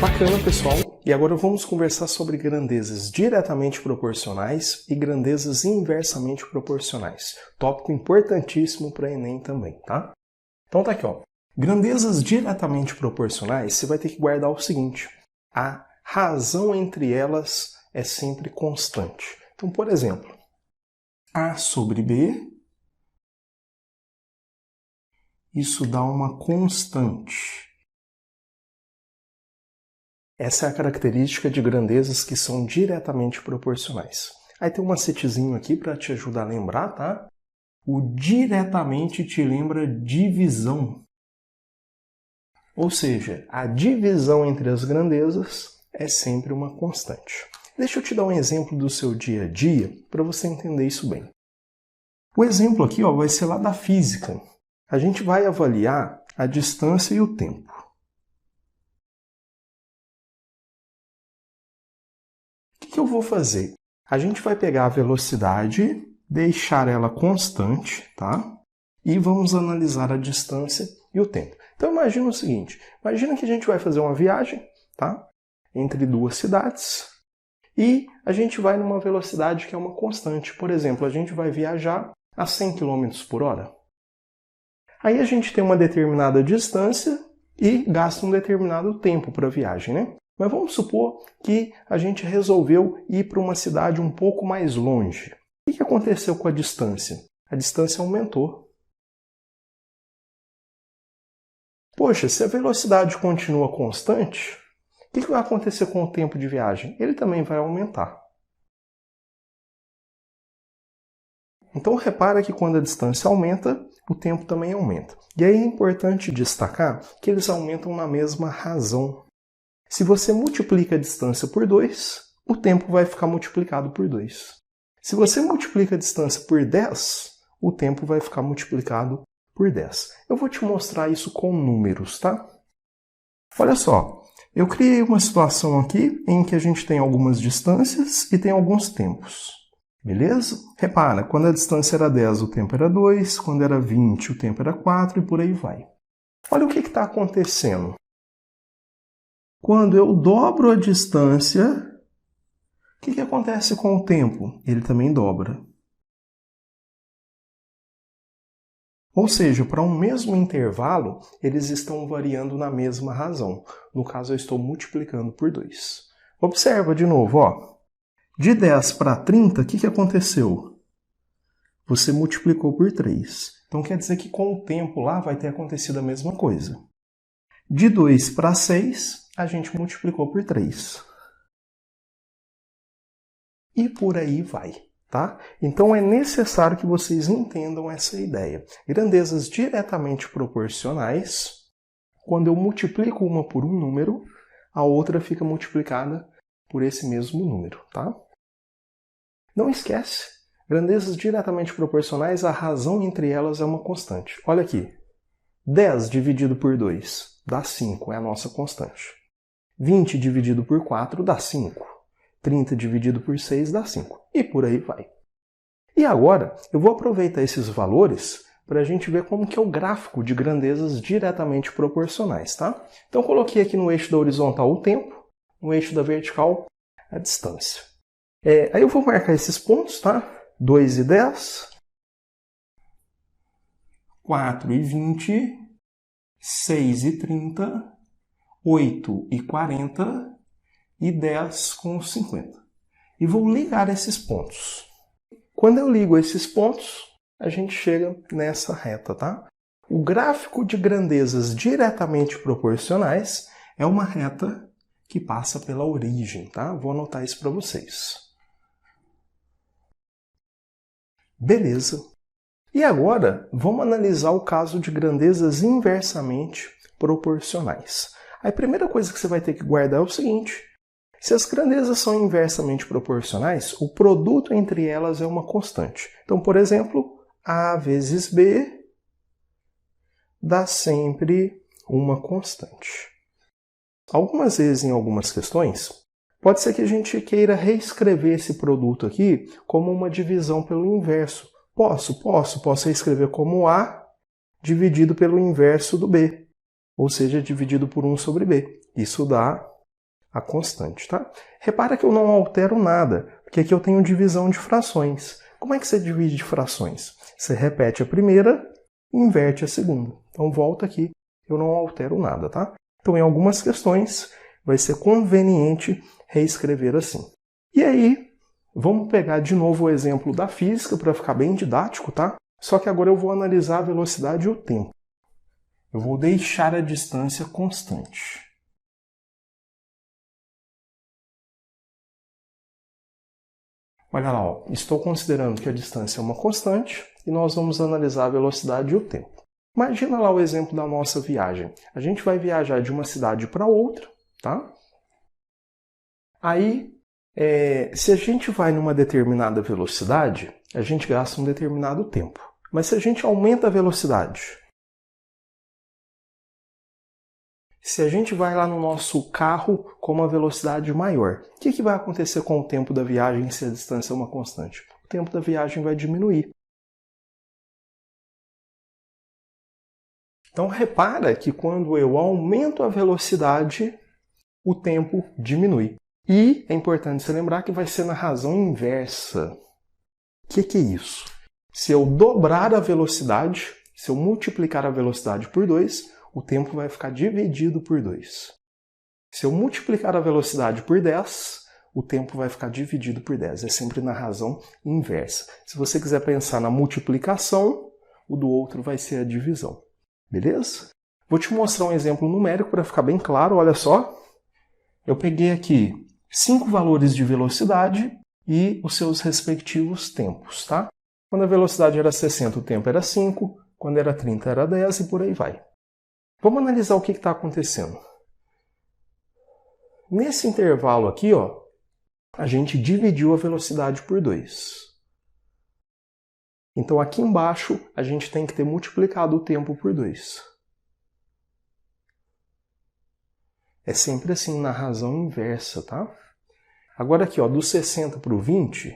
Bacana, pessoal! E agora vamos conversar sobre grandezas diretamente proporcionais e grandezas inversamente proporcionais. Tópico importantíssimo para Enem também, tá? Então tá aqui, ó. Grandezas diretamente proporcionais, você vai ter que guardar o seguinte: a razão entre elas é sempre constante. Então, por exemplo, A sobre B, isso dá uma constante. Essa é a característica de grandezas que são diretamente proporcionais. Aí tem um macetezinho aqui para te ajudar a lembrar, tá? O diretamente te lembra divisão. Ou seja, a divisão entre as grandezas é sempre uma constante. Deixa eu te dar um exemplo do seu dia a dia para você entender isso bem. O exemplo aqui, ó, vai ser lá da física. A gente vai avaliar a distância e o tempo. O que eu vou fazer? A gente vai pegar a velocidade, deixar ela constante, tá? E vamos analisar a distância e o tempo. Então imagina o seguinte, imagina que a gente vai fazer uma viagem, tá? Entre duas cidades e a gente vai numa velocidade que é uma constante. Por exemplo, a gente vai viajar a 100 km por hora. Aí a gente tem uma determinada distância e gasta um determinado tempo para a viagem, né? Mas vamos supor que a gente resolveu ir para uma cidade um pouco mais longe. O que aconteceu com a distância? A distância aumentou. Poxa, se a velocidade continua constante, o que vai acontecer com o tempo de viagem? Ele também vai aumentar. Então repara que quando a distância aumenta, o tempo também aumenta. E aí é importante destacar que eles aumentam na mesma razão. Se você multiplica a distância por 2, o tempo vai ficar multiplicado por 2. Se você multiplica a distância por 10, o tempo vai ficar multiplicado por 10. Eu vou te mostrar isso com números, tá? Olha só, eu criei uma situação aqui em que a gente tem algumas distâncias e tem alguns tempos. Beleza? Repara, quando a distância era 10, o tempo era 2, quando era 20, o tempo era 4 e por aí vai. Olha o que está acontecendo. Quando eu dobro a distância, o que acontece com o tempo? Ele também dobra. Ou seja, para um mesmo intervalo, eles estão variando na mesma razão. No caso, eu estou multiplicando por 2. Observa de novo, ó. De 10 para 30, o que aconteceu? Você multiplicou por 3. Então quer dizer que com o tempo lá vai ter acontecido a mesma coisa. De 2 para 6, a gente multiplicou por 3. E por aí vai, tá? Então é necessário que vocês entendam essa ideia. Grandezas diretamente proporcionais, quando eu multiplico uma por um número, a outra fica multiplicada por esse mesmo número, tá? Não esquece, grandezas diretamente proporcionais, a razão entre elas é uma constante. Olha aqui, 10 dividido por 2 dá 5, é a nossa constante. 20 dividido por 4 dá 5. 30 dividido por 6 dá 5. E por aí vai. E agora, eu vou aproveitar esses valores para a gente ver como que é o gráfico de grandezas diretamente proporcionais, tá? Então, coloquei aqui no eixo da horizontal o tempo, no eixo da vertical a distância. Aí eu vou marcar esses pontos, tá? 2 e 10, 4 e 20, 6 e 30, 8 e 40 e 10 com 50. E vou ligar esses pontos. Quando eu ligo esses pontos, a gente chega nessa reta, tá? O gráfico de grandezas diretamente proporcionais é uma reta que passa pela origem, tá? Vou anotar isso para vocês. Beleza. E agora, vamos analisar o caso de grandezas inversamente proporcionais. A primeira coisa que você vai ter que guardar é o seguinte: se as grandezas são inversamente proporcionais, o produto entre elas é uma constante. Então, por exemplo, A vezes B dá sempre uma constante. Algumas vezes, em algumas questões, pode ser que a gente queira reescrever esse produto aqui como uma divisão pelo inverso. Posso reescrever como A dividido pelo inverso do B, ou seja, dividido por 1 sobre B. Isso dá a constante, tá? Repara que eu não altero nada, porque aqui eu tenho divisão de frações. Como é que você divide de frações? Você repete a primeira e inverte a segunda. Então volta aqui, eu não altero nada, tá? Então em algumas questões vai ser conveniente reescrever assim. E aí, vamos pegar de novo o exemplo da física para ficar bem didático, tá? Só que agora eu vou analisar a velocidade e o tempo. Eu vou deixar a distância constante. Olha lá, ó, estou considerando que a distância é uma constante e nós vamos analisar a velocidade e o tempo. Imagina lá o exemplo da nossa viagem. A gente vai viajar de uma cidade para outra, tá? Aí, se a gente vai numa determinada velocidade, a gente gasta um determinado tempo. Mas se a gente aumenta a velocidade, se a gente vai lá no nosso carro com uma velocidade maior, o que vai acontecer com o tempo da viagem se a distância é uma constante? O tempo da viagem vai diminuir. Então repara que quando eu aumento a velocidade, o tempo diminui. E é importante você lembrar que vai ser na razão inversa. O que é isso? Se eu dobrar a velocidade, se eu multiplicar a velocidade por 2, o tempo vai ficar dividido por 2. Se eu multiplicar a velocidade por 10, o tempo vai ficar dividido por 10. É sempre na razão inversa. Se você quiser pensar na multiplicação, o do outro vai ser a divisão. Beleza? Vou te mostrar um exemplo numérico para ficar bem claro. Olha só. Eu peguei aqui 5 valores de velocidade e os seus respectivos tempos, tá? Quando a velocidade era 60, o tempo era 5. Quando era 30, era 10 e por aí vai. Vamos analisar o que está acontecendo. Nesse intervalo aqui, ó, a gente dividiu a velocidade por 2. Então aqui embaixo a gente tem que ter multiplicado o tempo por 2. É sempre assim na razão inversa, tá? Agora aqui, ó, do 60 para o 20, o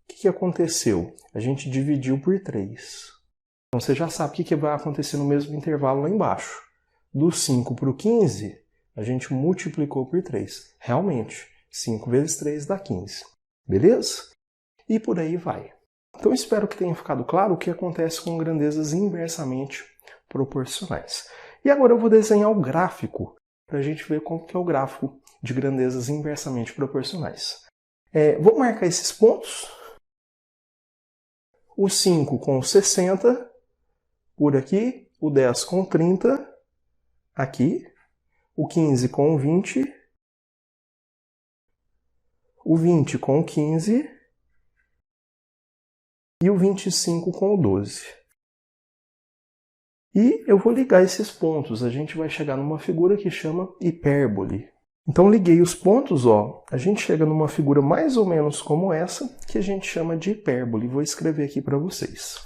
que aconteceu? A gente dividiu por 3. Então você já sabe o que vai acontecer no mesmo intervalo lá embaixo. Do 5 para o 15, a gente multiplicou por 3. Realmente, 5 vezes 3 dá 15. Beleza? E por aí vai. Então espero que tenha ficado claro o que acontece com grandezas inversamente proporcionais. E agora eu vou desenhar o gráfico para a gente ver como que é o gráfico de grandezas inversamente proporcionais. Vou marcar esses pontos. O 5 com 60, por aqui. O 10 com 30, aqui. O 15 com 20. O 20 com 15. E o 25 com o 12. E eu vou ligar esses pontos. A gente vai chegar numa figura que chama hipérbole. Então liguei os pontos, ó. A gente chega numa figura mais ou menos como essa, que a gente chama de hipérbole. Vou escrever aqui para vocês.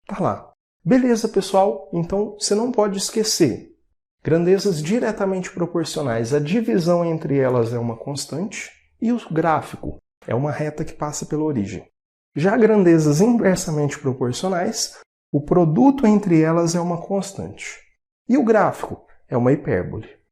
Tá lá. Beleza, pessoal? Então você não pode esquecer. Grandezas diretamente proporcionais. A divisão entre elas é uma constante e o gráfico é uma reta que passa pela origem. Já grandezas inversamente proporcionais, o produto entre elas é uma constante. E o gráfico é uma hipérbole.